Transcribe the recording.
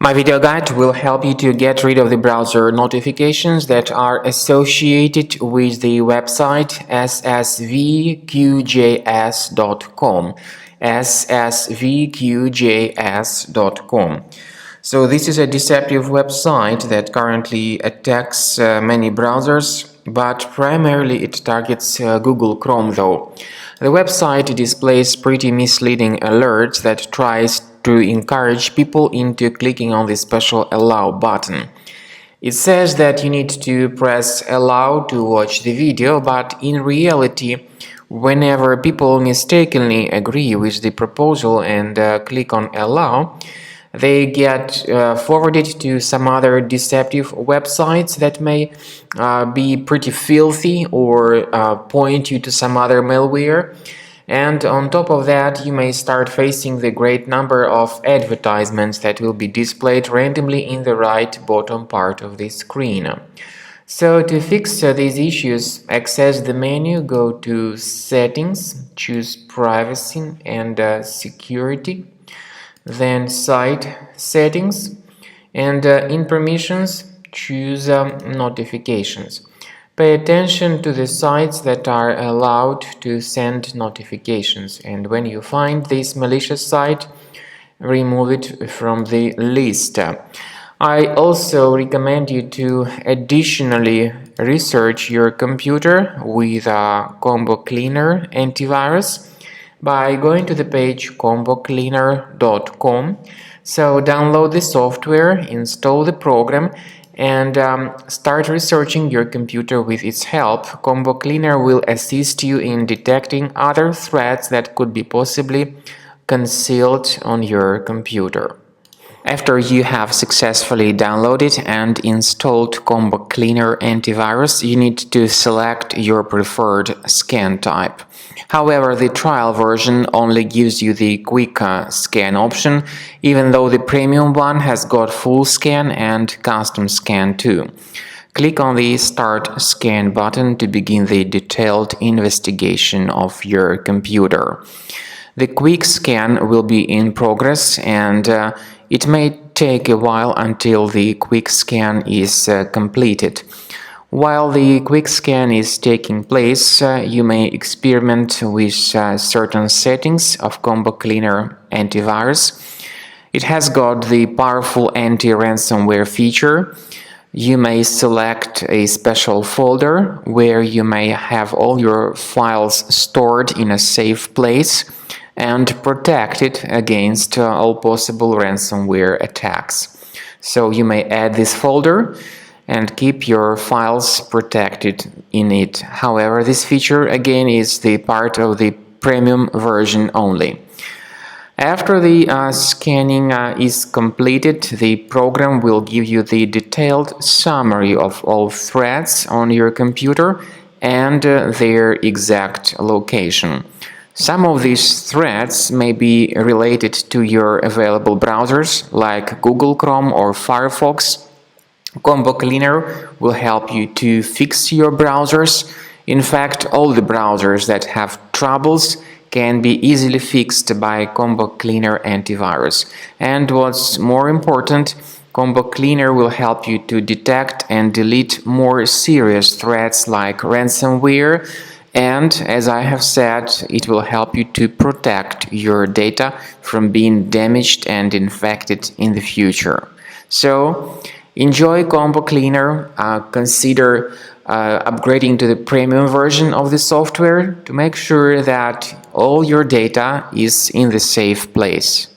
My video guide will help you to get rid of the browser notifications that are associated with the website ssvqjs.com. ssvqjs.com. So this is a deceptive website that currently attacks many browsers, but primarily it targets Google Chrome though. The website displays pretty misleading alerts that tries to encourage people into clicking on the special allow button. It says that you need to press allow to watch the video, but in reality, whenever people mistakenly agree with the proposal and click on allow, they get forwarded to some other deceptive websites that may be pretty filthy or point you to some other malware. And on top of that, you may start facing the great number of advertisements that will be displayed randomly in the right bottom part of the screen. So to fix these issues, access the menu, go to Settings, choose Privacy and Security, then Site Settings, and in Permissions, choose Notifications. Pay attention to the sites that are allowed to send notifications, and when you find this malicious site, remove it from the list. I also recommend you to additionally research your computer with Combo Cleaner antivirus by going to the page combocleaner.com. So download the software, install the program, and start researching your computer with its help. Combo Cleaner will assist you in detecting other threats that could be possibly concealed on your computer. After you have successfully downloaded and installed Combo Cleaner antivirus, you need to select your preferred scan type. However, the trial version only gives you the quick scan option, even though the premium one has got full scan and custom scan too. Click on the Start Scan button to begin the detailed investigation of your computer. The quick scan will be in progress, and it may take a while until the quick scan is completed. While the quick scan is taking place, you may experiment with certain settings of Combo Cleaner antivirus. It has got the powerful anti-ransomware feature. You may select a special folder where you may have all your files stored in a safe place and protected against all possible ransomware attacks. So you may add this folder and keep your files protected in it. However, this feature again is the part of the premium version only. After the scanning is completed, the program will give you the detailed summary of all threats on your computer and their exact location. Some of these threats may be related to your available browsers like Google Chrome or Firefox. Combo Cleaner will help you to fix your browsers. In fact, all the browsers that have troubles can be easily fixed by Combo Cleaner antivirus. And what's more important, Combo Cleaner will help you to detect and delete more serious threats like ransomware, and as I have said, it will help you to protect your data from being damaged and infected in the future. So enjoy Combo Cleaner. Consider upgrading to the premium version of the software to make sure that all your data is in the safe place.